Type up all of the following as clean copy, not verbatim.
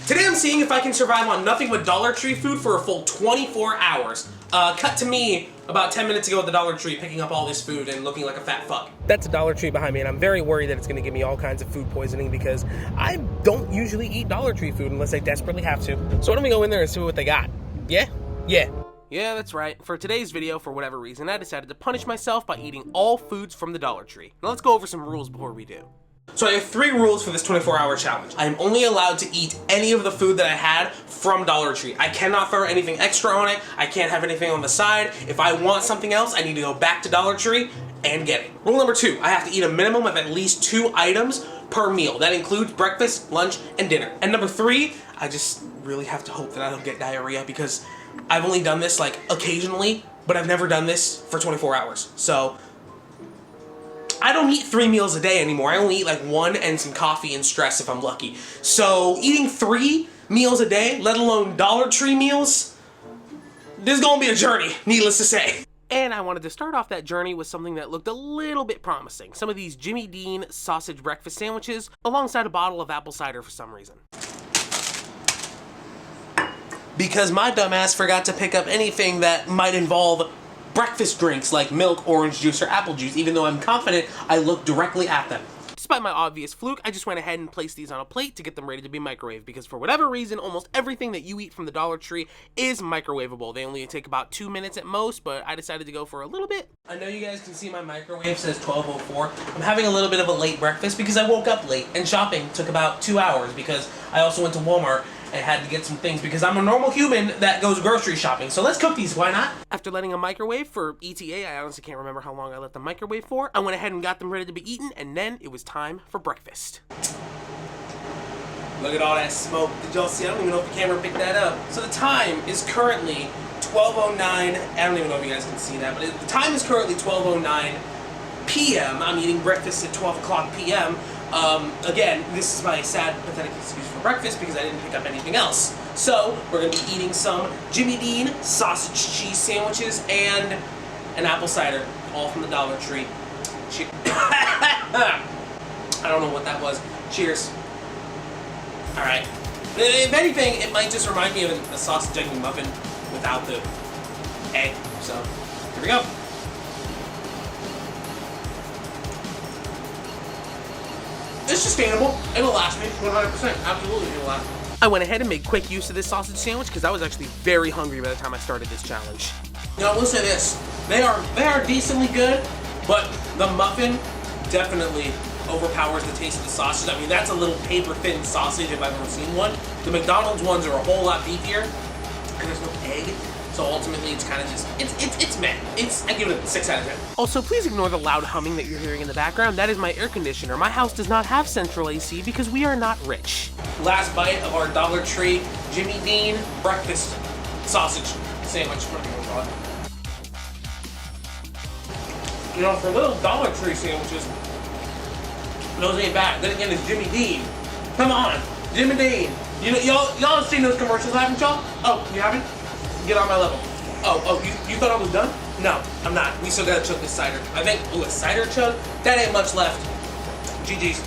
Today I'm seeing if I can survive on nothing but Dollar Tree food for a full 24 hours. Cut to me about 10 minutes ago at the Dollar Tree picking up all this food and looking like a fat fuck. That's a Dollar Tree behind me, and I'm very worried that it's going to give me all kinds of food poisoning because I don't usually eat Dollar Tree food unless I desperately have to. So why don't we go in there and see what they got? Yeah? Yeah. Yeah, that's right. For today's video, for whatever reason, I decided to punish myself by eating all foods from the Dollar Tree. Now let's go over some rules before we do. So I have 3 rules for this 24-hour challenge. I am only allowed to eat any of the food that I had from Dollar Tree. I cannot throw anything extra on it. I can't have anything on the side. If I want something else, I need to go back to Dollar Tree and get it. Rule number 2, I have to eat a minimum of at least 2 items per meal. That includes breakfast, lunch, and dinner. And number 3, I just really have to hope that I don't get diarrhea because I've only done this like occasionally, but I've never done this for 24 hours. So I don't eat 3 meals a day anymore. I only eat like 1 and some coffee and stress if I'm lucky. So eating 3 meals a day, let alone Dollar Tree meals, this is gonna be a journey, needless to say. And I wanted to start off that journey with something that looked a little bit promising. Some of these Jimmy Dean sausage breakfast sandwiches alongside a bottle of apple cider for some reason. Because my dumbass forgot to pick up anything that might involve breakfast drinks like milk, orange juice, or apple juice, even though I'm confident I looked directly at them. Despite my obvious fluke, I just went ahead and placed these on a plate to get them ready to be microwaved because for whatever reason, almost everything that you eat from the Dollar Tree is microwavable. They only take about 2 minutes at most, but I decided to go for a little bit. I know you guys can see my microwave says 12:04. I'm having a little bit of a late breakfast because I woke up late and shopping took about 2 hours because I also went to Walmart and had to get some things because I'm a normal human that goes grocery shopping. So let's cook these, why not? After letting a microwave for ETA, I honestly can't remember how long I let the microwave for. I went ahead and got them ready to be eaten, and then it was time for breakfast. Look at all that smoke. Did y'all see? I don't even know if the camera picked that up. So the time is currently 12:09. I don't even know if you guys can see that, but the time is currently 12:09 p.m. I'm eating breakfast at 12 o'clock p.m. Again, this is my sad, pathetic excuse for breakfast because I didn't pick up anything else. So, we're going to be eating some Jimmy Dean sausage cheese sandwiches and an apple cider, all from the Dollar Tree. I don't know what that was. Cheers. Alright. If anything, it might just remind me of a sausage egg muffin without the egg. So, here we go. It's sustainable. It'll last me 100%. Absolutely, it'll last me. I went ahead and made quick use of this sausage sandwich because I was actually very hungry by the time I started this challenge. You know, I will say this. They are decently good, but the muffin definitely overpowers the taste of the sausage. I mean, that's a little paper-thin sausage if I've ever seen one. The McDonald's ones are a whole lot beefier, and there's no egg. So ultimately, it's kind of just, it's meh. I give it a 6 out of 10. Also, please ignore the loud humming that you're hearing in the background. That is my air conditioner. My house does not have central AC because we are not rich. Last bite of our Dollar Tree Jimmy Dean breakfast sausage sandwich. Whatever you want to call it. You know, for little Dollar Tree sandwiches, those ain't bad. Then again, it's Jimmy Dean. Come on, Jimmy Dean. You know, y'all have seen those commercials, haven't y'all? Oh, you haven't? Get on my level. Oh, you thought I was done? No, I'm not. We still gotta chug this cider. I think, a cider chug? That ain't much left. GG's.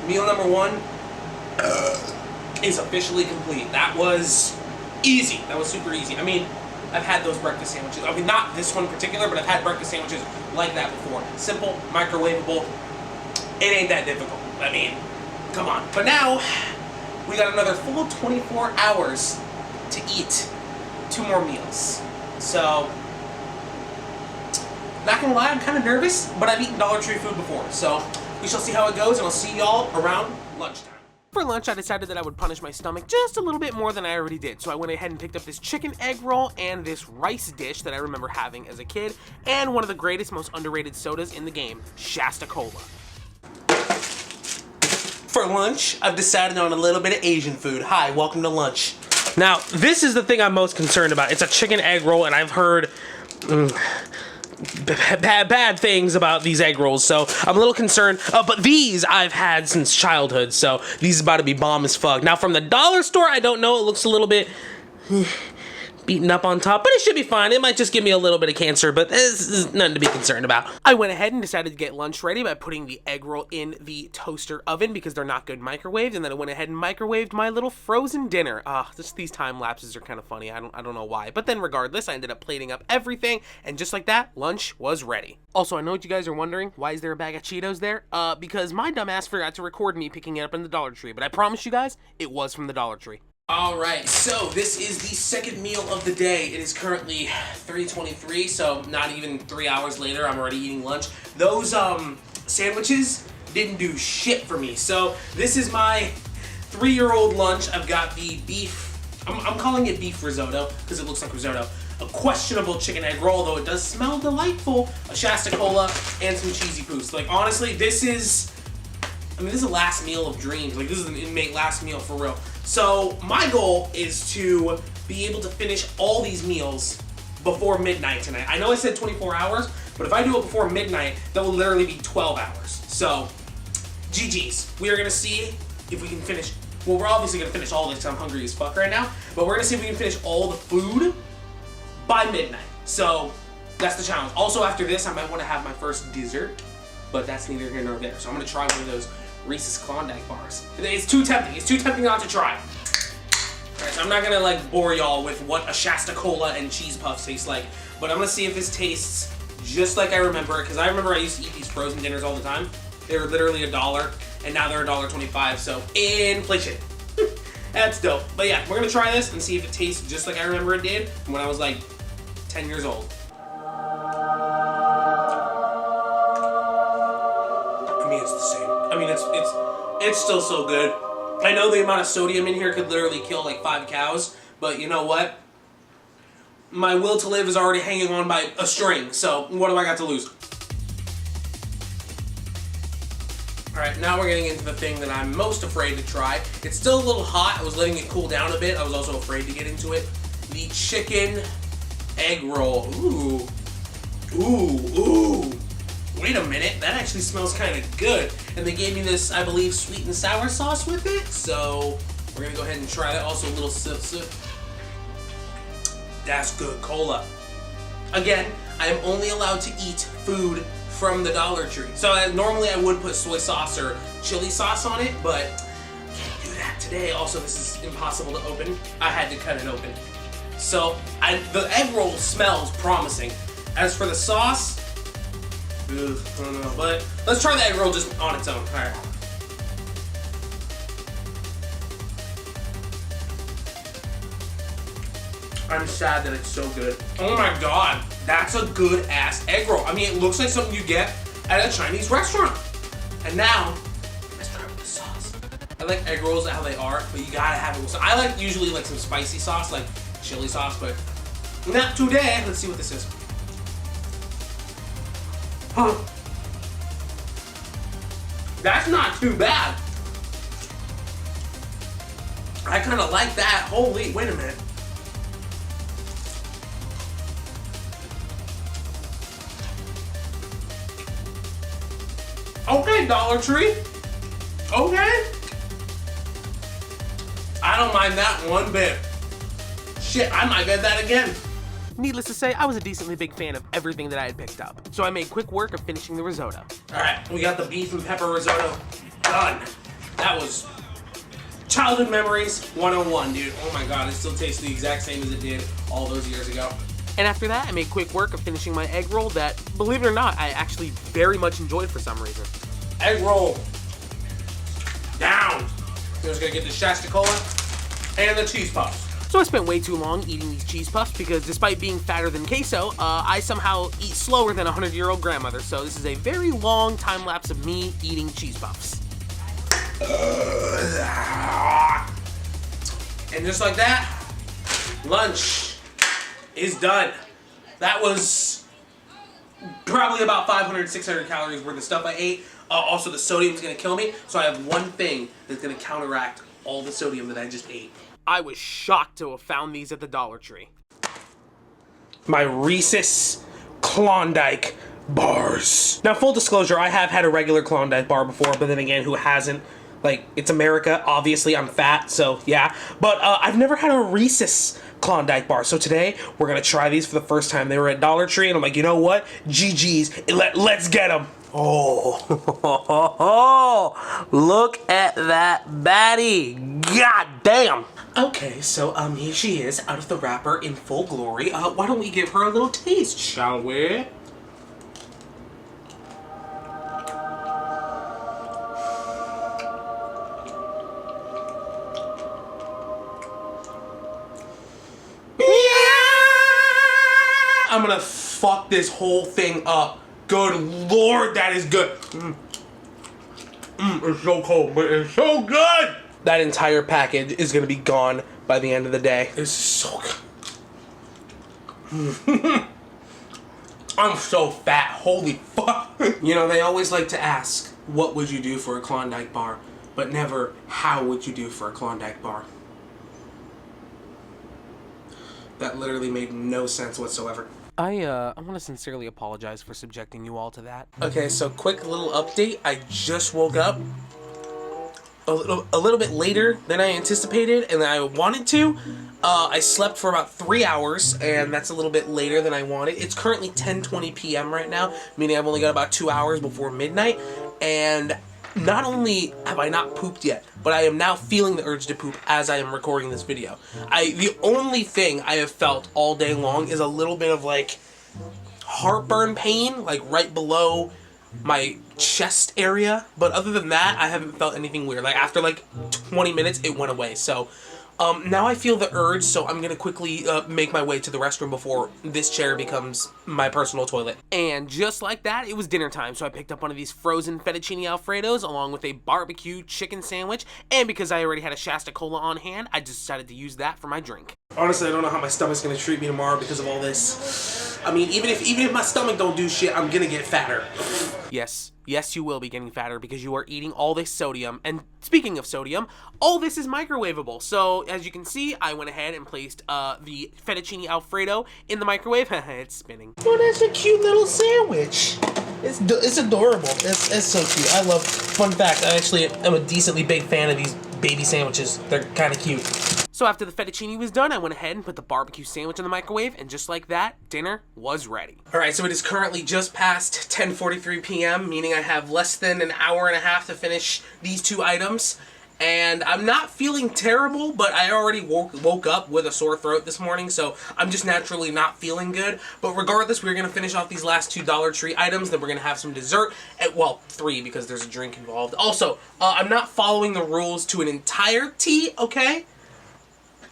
Meal number 1 is officially complete. That was easy. That was super easy. I mean, I've had those breakfast sandwiches. I mean, not this one in particular, but I've had breakfast sandwiches like that before. Simple, microwavable. It ain't that difficult. I mean, come on. But now, we got another full 24 hours to eat 2 more meals. So, not gonna lie, I'm kind of nervous, but I've eaten Dollar Tree food before. So, we shall see how it goes, and I'll see y'all around lunchtime. For lunch, I decided that I would punish my stomach just a little bit more than I already did. So I went ahead and picked up this chicken egg roll and this rice dish that I remember having as a kid, and one of the greatest, most underrated sodas in the game, Shasta Cola. For lunch, I've decided on a little bit of Asian food. Hi, welcome to lunch. Now, this is the thing I'm most concerned about. It's a chicken egg roll, and I've heard bad things about these egg rolls, so I'm a little concerned. But these I've had since childhood, so these is about to be bomb as fuck. Now, from the dollar store, I don't know. It looks a little bit beaten up on top, but it should be fine. It might just give me a little bit of cancer, but this is nothing to be concerned about. I went ahead and decided to get lunch ready by putting the egg roll in the toaster oven because they're not good microwaved, and then I went ahead and microwaved my little frozen dinner. Just these time lapses are kind of funny. I don't know why, but then regardless, I ended up plating up everything, and just like that, lunch was ready. Also, I know what you guys are wondering. Why is there a bag of Cheetos there? Because my dumbass forgot to record me picking it up in the Dollar Tree, but I promise you guys, it was from the Dollar Tree. Alright, so this is the second meal of the day. It is currently 3:23, so not even 3 hours later, I'm already eating lunch. Those sandwiches didn't do shit for me. So this is my 3-year-old lunch. I've got the beef, I'm calling it beef risotto because it looks like risotto. A questionable chicken egg roll, though it does smell delightful. A Shasta Cola and some cheesy poos. Like honestly, this is the last meal of dreams. Like this is an inmate last meal for real. So my goal is to be able to finish all these meals before midnight tonight. I know I said 24 hours, but if I do it before midnight, that will literally be 12 hours. So, GG's. We are gonna see if we can finish, well, we're obviously gonna finish all this because I'm hungry as fuck right now, but we're gonna see if we can finish all the food by midnight. So, that's the challenge. Also, after this, I might wanna have my first dessert, but that's neither here nor there. So I'm gonna try one of those Reese's Klondike bars. It's too tempting. It's too tempting not to try. Alright, so I'm not gonna like bore y'all with what a Shasta Cola and cheese puffs taste like, but I'm gonna see if this tastes just like I remember it, because I remember I used to eat these frozen dinners all the time. They were literally $1, and now they're $1.25, so inflation. That's dope. But yeah, we're gonna try this and see if it tastes just like I remember it did when I was like 10 years old. I mean, it's the same. I mean, it's still so good. I know the amount of sodium in here could literally kill like 5 cows, but you know what? My will to live is already hanging on by a string, so what do I got to lose? Alright, now we're getting into the thing that I'm most afraid to try. It's still a little hot. I was letting it cool down a bit. I was also afraid to get into it. The chicken egg roll. Ooh. Ooh, ooh. Wait a minute, that actually smells kind of good. And they gave me this, I believe, sweet and sour sauce with it. So we're gonna go ahead and try that. Also a little sip. That's good cola. Again, I am only allowed to eat food from the Dollar Tree. So normally I would put soy sauce or chili sauce on it, but I can't do that today. Also, this is impossible to open. I had to cut it open. So the egg roll smells promising. As for the sauce, I don't know, but let's try the egg roll just on its own. All right. I'm sad that it's so good. Oh my god, that's a good ass egg roll. I mean, it looks like something you get at a Chinese restaurant. And now, let's try with the sauce. I like egg rolls how they are, but you gotta have it with sauce. I like usually like some spicy sauce, like chili sauce, but not today. Let's see what this is. Huh. That's not too bad. I kind of like that. Holy, wait a minute. Okay, Dollar Tree. Okay. I don't mind that one bit. Shit, I might get that again. Needless to say, I was a decently big fan of everything that I had picked up, so I made quick work of finishing the risotto. Alright, we got the beef and pepper risotto done. That was childhood memories 101, dude. Oh my god, it still tastes the exact same as it did all those years ago. And after that, I made quick work of finishing my egg roll that, believe it or not, I actually very much enjoyed for some reason. Egg roll. Down. I'm just gonna get the Shasta Cola and the cheese puffs. So I spent way too long eating these cheese puffs because despite being fatter than queso, I somehow eat slower than a 100-year-old grandmother. So this is a very long time lapse of me eating cheese puffs. And just like that, lunch is done. That was probably about 500, 600 calories worth of stuff I ate. Also, the sodium's gonna kill me, so I have one thing that's gonna counteract all the sodium that I just ate. I was shocked to have found these at the Dollar Tree. My Reese's Klondike bars. Now, full disclosure, I have had a regular Klondike bar before, but then again, who hasn't? Like, it's America. Obviously, I'm fat, so yeah. But I've never had a Reese's Klondike Klondike bar. So today, we're gonna try these for the first time. They were at Dollar Tree, and I'm like, you know what? GG's, let's get them. Oh, look at that baddie. God damn. Okay, so here she is, out of the wrapper in full glory. Why don't we give her a little taste, shall we? I'm gonna fuck this whole thing up. Good Lord, that is good. It's so cold, but it's so good. That entire package is gonna be gone by the end of the day. It's so good. I'm so fat, holy fuck. You know, they always like to ask, what would you do for a Klondike bar? But never, how would you do for a Klondike bar? That literally made no sense whatsoever. I want to sincerely apologize for subjecting you all to that. Okay, so quick little update. I just woke up a little bit later than I anticipated and I wanted to. I slept for about 3 hours, and that's a little bit later than I wanted. It's currently 10:20 p.m. right now, meaning I've only got about 2 hours before midnight, and not only have I not pooped yet, but I am now feeling the urge to poop as I am recording this video. The only thing I have felt all day long is a little bit of like heartburn pain, like right below my chest area. But other than that, I haven't felt anything weird. Like after like 20 minutes, it went away. So now I feel the urge, so I'm gonna quickly make my way to the restroom before this chair becomes my personal toilet. And just like that, it was dinner time, so I picked up one of these frozen fettuccine alfredos along with a barbecue chicken sandwich, and because I already had a Shasta Cola on hand, I just decided to use that for my drink. Honestly, I don't know how my stomach's gonna treat me tomorrow because of all this. I mean, even if my stomach don't do shit, I'm gonna get fatter. Yes, you will be getting fatter because you are eating all this sodium. And speaking of sodium, all this is microwavable. So as you can see, I went ahead and placed the fettuccine alfredo in the microwave. It's spinning. Oh, that's a cute little sandwich. It's adorable. It's so cute. I love. Fun fact: I actually am a decently big fan of these baby sandwiches. They're kind of cute. So after the fettuccine was done, I went ahead and put the barbecue sandwich in the microwave, and just like that, dinner was ready. Alright, so it is currently just past 10:43 p.m., meaning I have less than an hour and a half to finish these two items. And I'm not feeling terrible, but I already woke up with a sore throat this morning, so I'm just naturally not feeling good. But regardless, we're going to finish off these last two Dollar Tree items, then we're going to have some dessert. Well, 3 because there's a drink involved. Also, I'm not following the rules to an entirety, okay?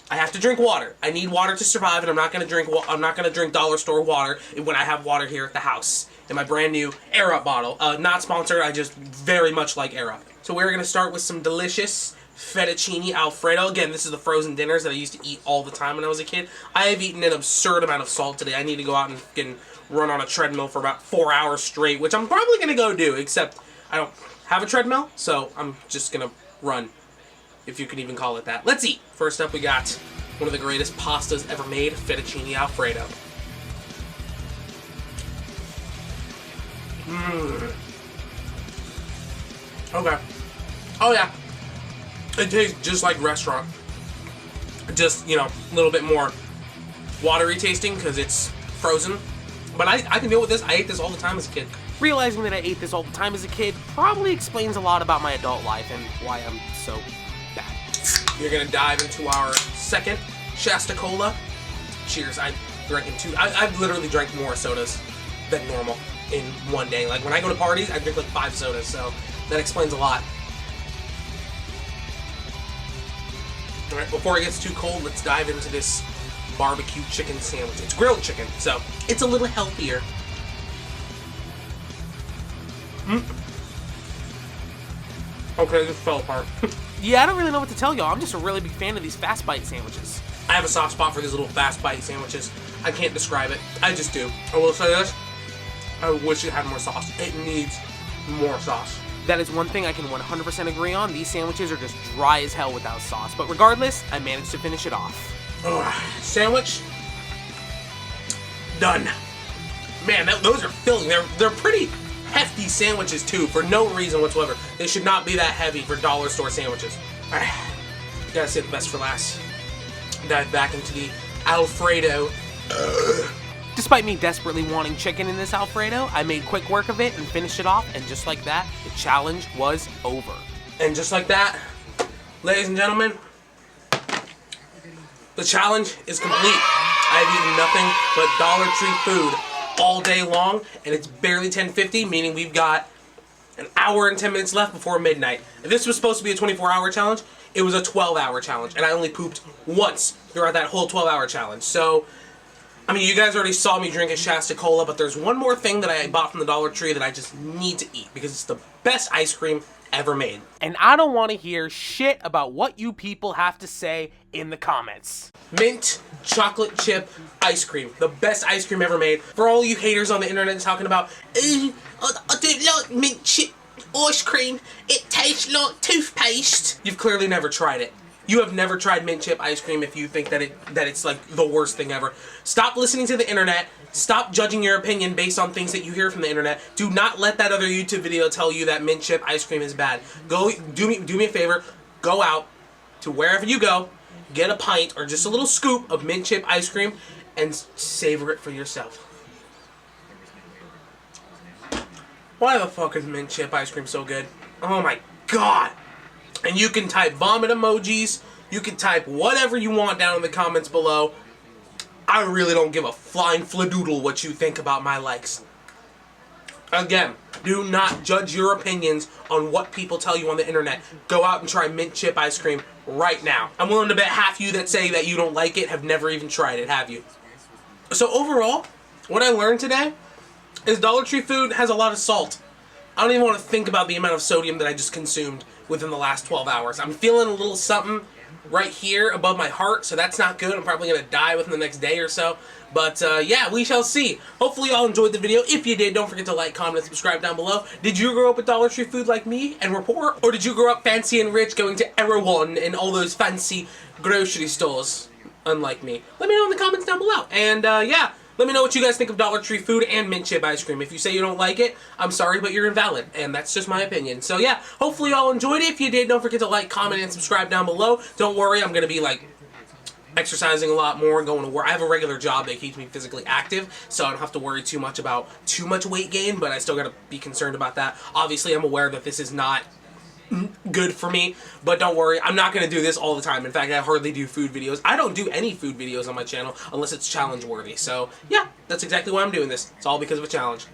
I have to drink water. I need water to survive, and I'm not gonna drink dollar store water when I have water here at the house in my brand new Air Up bottle. Not sponsored. I just very much like Air Up. So we're gonna start with some delicious fettuccine alfredo. Again, this is the frozen dinners that I used to eat all the time when I was a kid. I have eaten an absurd amount of salt today. I need to go out and run on a treadmill for about 4 hours straight, which I'm probably gonna go do. Except I don't have a treadmill, so I'm just gonna run. If you can even call it that. Let's eat. First up, we got one of the greatest pastas ever made, fettuccine alfredo. Okay. Oh yeah. It tastes just like restaurant. Just, you know, a little bit more watery tasting because it's frozen. But I can deal with this. I ate this all the time as a kid. Realizing that I ate this all the time as a kid probably explains a lot about my adult life and why I'm so bad. You're gonna dive into our second Shasta Cola. Cheers. I'm drinking two. I've literally drank more sodas than normal in one day. Like when I go to parties, I drink like 5 sodas, so that explains a lot. Alright, before it gets too cold, let's dive into this barbecue chicken sandwich. It's grilled chicken, so it's a little healthier. Okay, this fell apart. Yeah, I don't really know what to tell y'all. I'm just a really big fan of these fast bite sandwiches. I have a soft spot for these little fast bite sandwiches. I can't describe it. I just do. I will say this. I wish it had more sauce. It needs more sauce. That is one thing I can 100% agree on. These sandwiches are just dry as hell without sauce. But regardless, I managed to finish it off. Sandwich. Done. Man, those are filling. They're pretty hefty sandwiches too, for no reason whatsoever. They should not be that heavy for dollar store sandwiches. Alright, gotta save the best for last. Dive back into the Alfredo. Despite me desperately wanting chicken in this Alfredo, I made quick work of it and finished it off, and just like that, the challenge was over. And just like that, ladies and gentlemen, the challenge is complete. I have eaten nothing but Dollar Tree food all day long, and it's barely 10:50, meaning we've got an hour and 10 minutes left before midnight. If this was supposed to be a 24-hour challenge, it was a 12-hour challenge, and I only pooped once throughout that whole 12-hour challenge. So, I mean, you guys already saw me drink a Shasta Cola, but there's one more thing that I bought from the Dollar Tree that I just need to eat because it's the best ice cream ever made. And I don't want to hear shit about what you people have to say in the comments. Mint chocolate chip ice cream. The best ice cream ever made. For all you haters on the internet talking about, I don't like mint chip ice cream. It tastes like toothpaste. You've clearly never tried it. You have never tried mint chip ice cream if you think that it's like the worst thing ever. Stop listening to the internet. Stop judging your opinion based on things that you hear from the internet. Do not let that other YouTube video tell you that mint chip ice cream is bad. Go do me a favor. Go out to wherever you go, get a pint or just a little scoop of mint chip ice cream and savor it for yourself. Why the fuck is mint chip ice cream so good? Oh my god. And you can type vomit emojis. You can type whatever you want down in the comments below. I really don't give a flying fladoodle what you think about my likes. Again, do not judge your opinions on what people tell you on the internet. Go out and try mint chip ice cream right now. I'm willing to bet half you that say that you don't like it have never even tried it, have you? So overall, what I learned today is Dollar Tree food has a lot of salt. I don't even want to think about the amount of sodium that I just consumed within the last 12 hours. I'm feeling a little something right here above my heart, so that's not good. I'm probably going to die within the next day or so. But yeah, we shall see. Hopefully y'all enjoyed the video. If you did, don't forget to like, comment, and subscribe down below. Did you grow up with Dollar Tree food like me and were poor? Or did you grow up fancy and rich going to Erewhon and all those fancy grocery stores unlike me? Let me know in the comments down below. And yeah. Let me know what you guys think of Dollar Tree food and mint chip ice cream. If you say you don't like it, I'm sorry, but you're invalid. And that's just my opinion. So yeah, hopefully y'all enjoyed it. If you did, don't forget to like, comment, and subscribe down below. Don't worry, I'm going to be like exercising a lot more, going to work. I have a regular job that keeps me physically active, so I don't have to worry too much about too much weight gain, but I still got to be concerned about that. Obviously, I'm aware that this is not good for me, but don't worry, I'm not going to do this all the time. In fact, I hardly do food videos. I don't do any food videos on my channel unless it's challenge worthy. So yeah, that's exactly why I'm doing this. It's all because of a challenge.